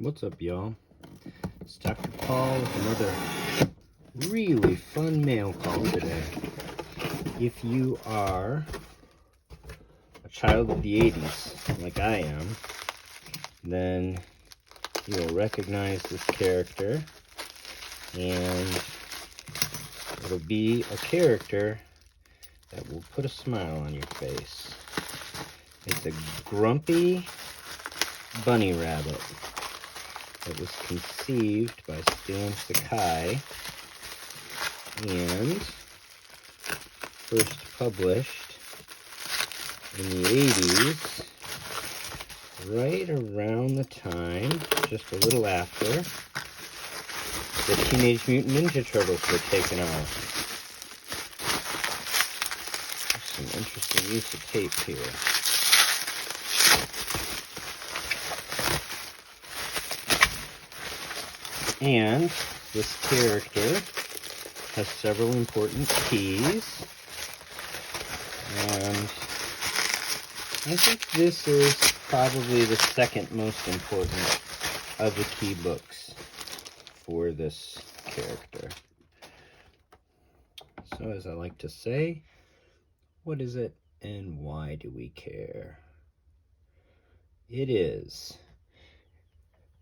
What's up, y'all? It's Dr. Paul with another really fun mail call today. If you are a child of the 80s, like I am, then you will recognize this character, and it'll be a character that will put a smile on your face. It's a grumpy bunny rabbit that was conceived by Stan Sakai and first published in the 80s, right around the time, just a little after, the Teenage Mutant Ninja Turtles were taken off. There's some interesting use of tape here. And this character has several important keys, and I think this is probably the second most important of the key books for this character. So, as I like to say, what is it and why do we care? It is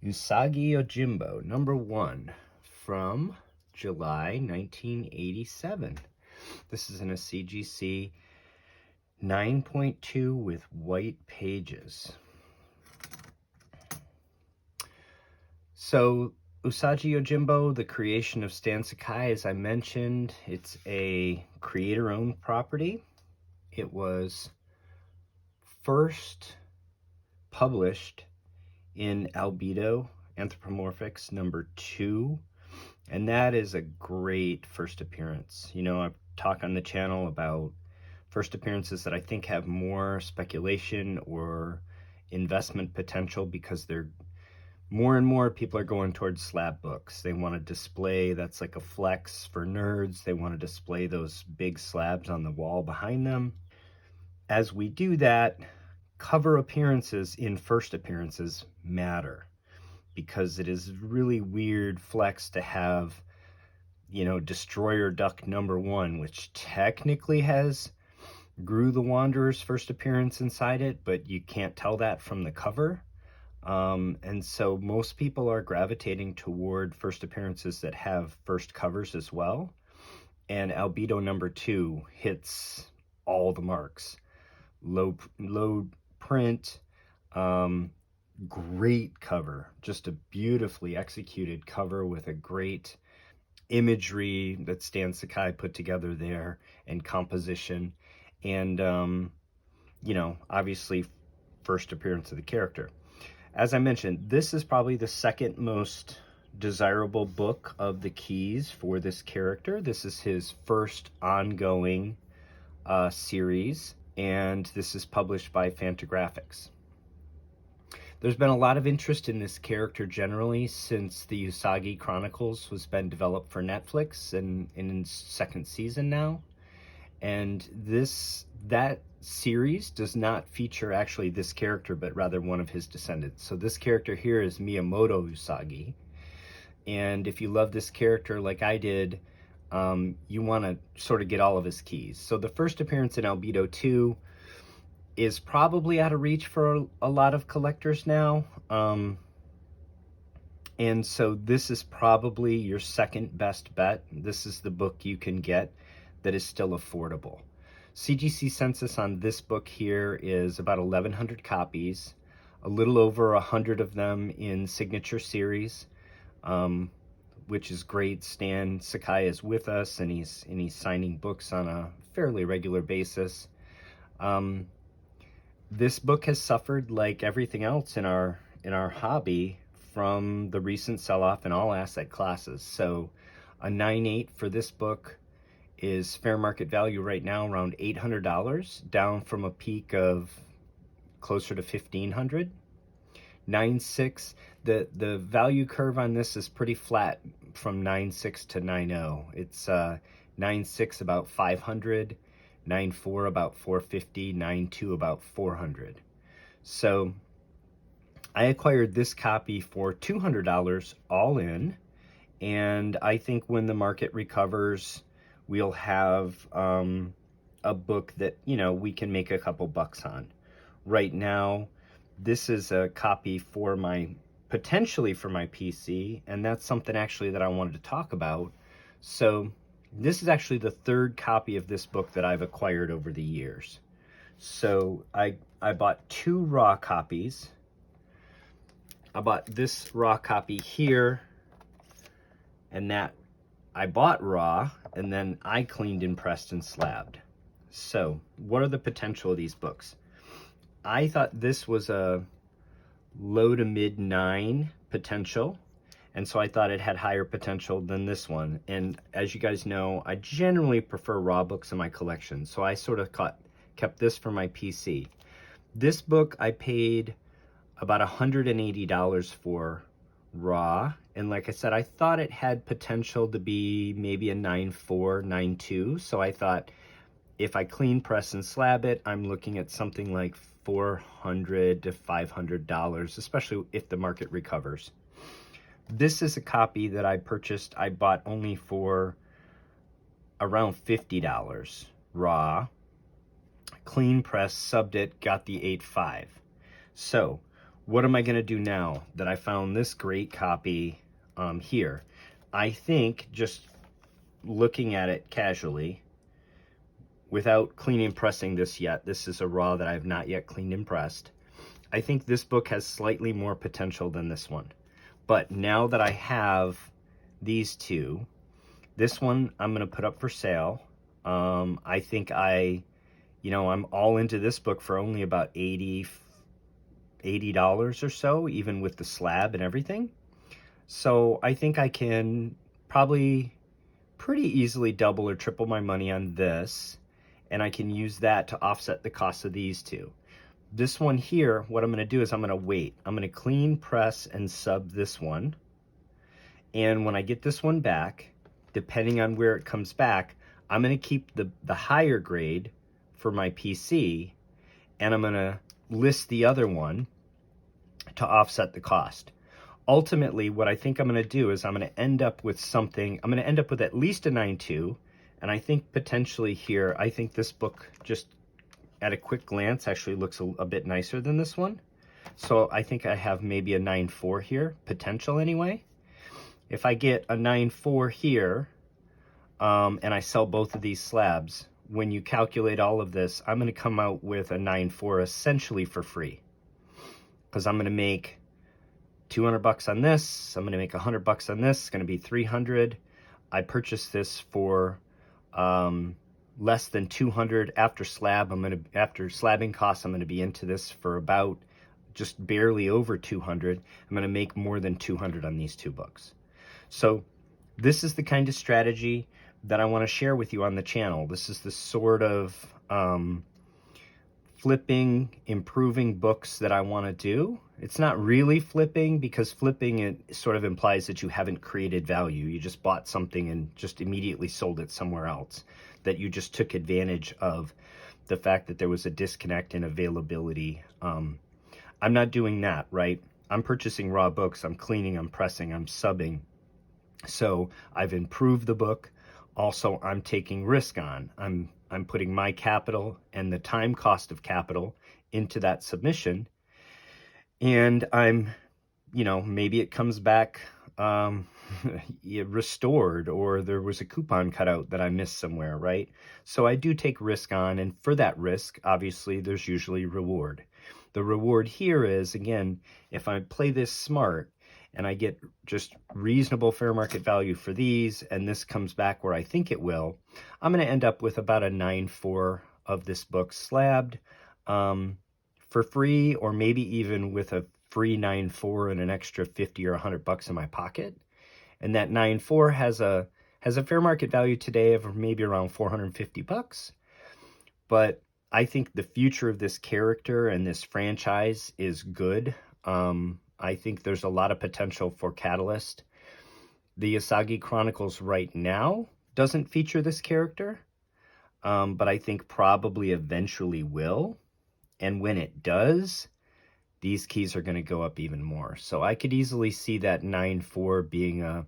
Usagi Yojimbo, #1, from July 1987. This is in a CGC 9.2 with white pages. So, Usagi Yojimbo, the creation of Stan Sakai, as I mentioned, it's a creator-owned property. It was first published in Albedo Anthropomorphics #2, and that is a great first appearance. You know, I talk on the channel about first appearances that I think have more speculation or investment potential because they're more and more people are going towards slab books. They want to display, that's like a flex for nerds. They want to display those big slabs on the wall behind them. As we do that, cover appearances in first appearances matter, because it is really weird flex to have, you know, Destroyer Duck #1, which technically has Gru the Wanderer's first appearance inside it, but you can't tell that from the cover. And so most people are gravitating toward first appearances that have first covers as well. And Albedo #2 hits all the marks. Low print, great cover, just a beautifully executed cover with a great imagery that Stan Sakai put together there, and composition, and you know, obviously first appearance of the character. As I mentioned, this is probably the second most desirable book of the keys for this character. This is his first ongoing series, and this is published by Fantagraphics. There's been a lot of interest in this character generally since the USAGI Chronicles was been developed for Netflix and in its second season now. And that series does not feature actually this character, but rather one of his descendants. So this character here is Miyamoto Usagi. And if you love this character like I did, you want to sort of get all of his keys. So the first appearance in Albedo 2 is probably out of reach for a lot of collectors now. And so this is probably your second best bet. This is the book you can get that is still affordable. CGC census on this book here is about 1,100 copies, a little over 100 of them in signature series, which is great. Stan Sakai is with us, and he's signing books on a fairly regular basis. This book has suffered, like everything else in our hobby, from the recent sell-off in all asset classes. So a 9.8 for this book is fair market value right now around $800, down from a peak of closer to $1,500. 9.6, the value curve on this is pretty flat from 9.6 to 9.0. It's 9.6 about 500, 9.4 about 450, 9.2 about 400. So I acquired this copy for $200 all in, and I think when the market recovers, we'll have a book that, you know, we can make a couple bucks on. Right now, this is a copy for potentially for my PC, and that's something actually that I wanted to talk about. So this is actually the third copy of this book that I've acquired over the years. So I bought 2 raw copies. I bought this raw copy here, and that I bought raw, and then I cleaned and pressed and slabbed. So what are the potential of these books? I thought this was a low to mid 9 potential, and so I thought it had higher potential than this one. And as you guys know, I generally prefer raw books in my collection, so I sort of kept this for my PC. This book I paid about $180 for raw, and like I said, I thought it had potential to be maybe a 9.4, 9.2, so I thought if I clean, press, and slab it, I'm looking at something like $400 to $500, especially if the market recovers. This is a copy that I purchased. I bought only for around $50 raw. Clean press, subbed it, got the 8.5. So what am I going to do now that I found this great copy here? I think, just looking at it casually, without cleaning and pressing this yet, this is a raw that I have not yet cleaned and pressed, I think this book has slightly more potential than this one. But now that I have these two, this one I'm going to put up for sale. I think I'm all into this book for only about $80 or so, even with the slab and everything. So I think I can probably pretty easily double or triple my money on this, and I can use that to offset the cost of these two. This one here, what I'm going to do is I'm going to wait. I'm going to clean, press, and sub this one. And when I get this one back, depending on where it comes back, I'm going to keep the higher grade for my PC, and I'm going to list the other one to offset the cost. Ultimately, what I think I'm going to do is I'm going to end up with something, I'm going to end up with at least a 9.2, and I think potentially here, I think this book just at a quick glance actually looks a bit nicer than this one. So I think I have maybe a 9.4 here, potential anyway. If I get a 9.4 here, and I sell both of these slabs, when you calculate all of this, I'm going to come out with a 9.4 essentially for free. Because I'm going to make $200 on this, I'm going to make $100 on this, it's going to be $300. I purchased this for less than $200 after slab. After slabbing costs, I'm going to be into this for about just barely over $200. I'm going to make more than $200 on these two books. So this is the kind of strategy that I want to share with you on the channel. This is the sort of flipping, improving books that I want to do. It's not really flipping, because flipping, it sort of implies that you haven't created value. You just bought something and just immediately sold it somewhere else, that you just took advantage of the fact that there was a disconnect in availability. I'm not doing that, right? I'm purchasing raw books, I'm cleaning, I'm pressing, I'm subbing. So I've improved the book. Also, I'm taking risk on. I'm putting my capital and the time cost of capital into that submission. And I'm, maybe it comes back restored, or there was a coupon cut out that I missed somewhere, right? So I do take risk on, and for that risk, obviously, there's usually reward. The reward here is, again, if I play this smart and I get just reasonable fair market value for these, and this comes back where I think it will, I'm going to end up with about a 9.4 of this book slabbed for free, or maybe even with a free 9.4 and an extra 50 or $100 in my pocket. And that 9.4 has a fair market value today of maybe around $450. But I think the future of this character and this franchise is good. I think there's a lot of potential for Catalyst. The Usagi Chronicles right now doesn't feature this character, but I think probably eventually will. And when it does, these keys are going to go up even more. So I could easily see that 9.4 being a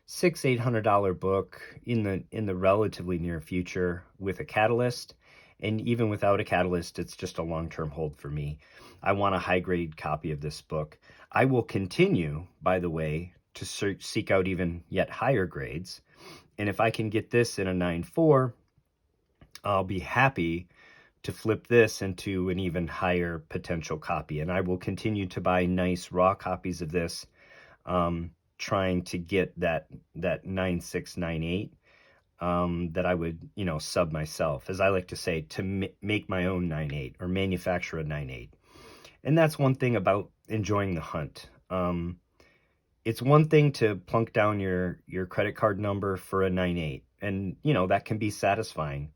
$600-800 book in the relatively near future with a catalyst. And even without a catalyst, it's just a long-term hold for me. I want a high-grade copy of this book. I will continue, by the way, to seek out even yet higher grades. And if I can get this in a 9.4, I'll be happy to flip this into an even higher potential copy. And I will continue to buy nice raw copies of this, trying to get that 9.6, 9.8. That I would, sub myself, as I like to say, to make my own 9.8 or manufacture a 9.8. And that's one thing about enjoying the hunt. It's one thing to plunk down your credit card number for a 9.8, and, that can be satisfying.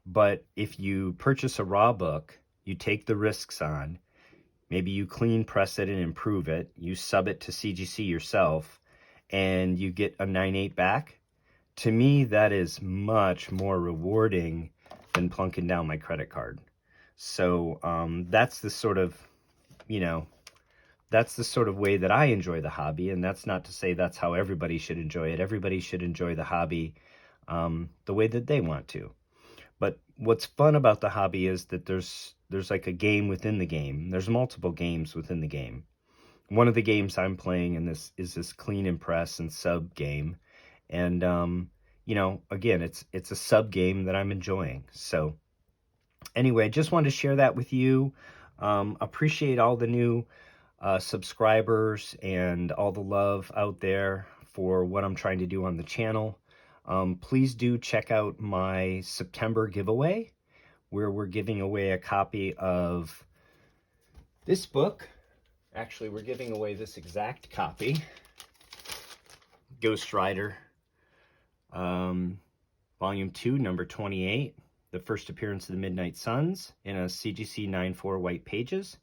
But if you purchase a raw book, you take the risks on, maybe you clean press it and improve it, you sub it to CGC yourself, and you get a 9.8 back. To me, that is much more rewarding than plunking down my credit card. So that's the sort of, that's the sort of way that I enjoy the hobby. And that's not to say that's how everybody should enjoy it. Everybody should enjoy the hobby the way that they want to. But what's fun about the hobby is that there's like a game within the game. There's multiple games within the game. One of the games I'm playing in this is this clean and press and sub game. And, again, it's a sub game that I'm enjoying. So anyway, just wanted to share that with you. Appreciate all the new subscribers and all the love out there for what I'm trying to do on the channel. Please do check out my September giveaway, where we're giving away a copy of this book. Actually, we're giving away this exact copy, Ghost Rider, Volume 2, number 28, the first appearance of the Midnight Suns, in a CGC 9.4 white pages.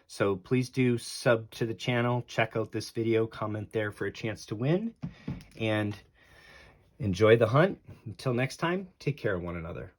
So please do sub to the channel, check out this video, comment there for a chance to win, and enjoy the hunt. Until next time, take care of one another.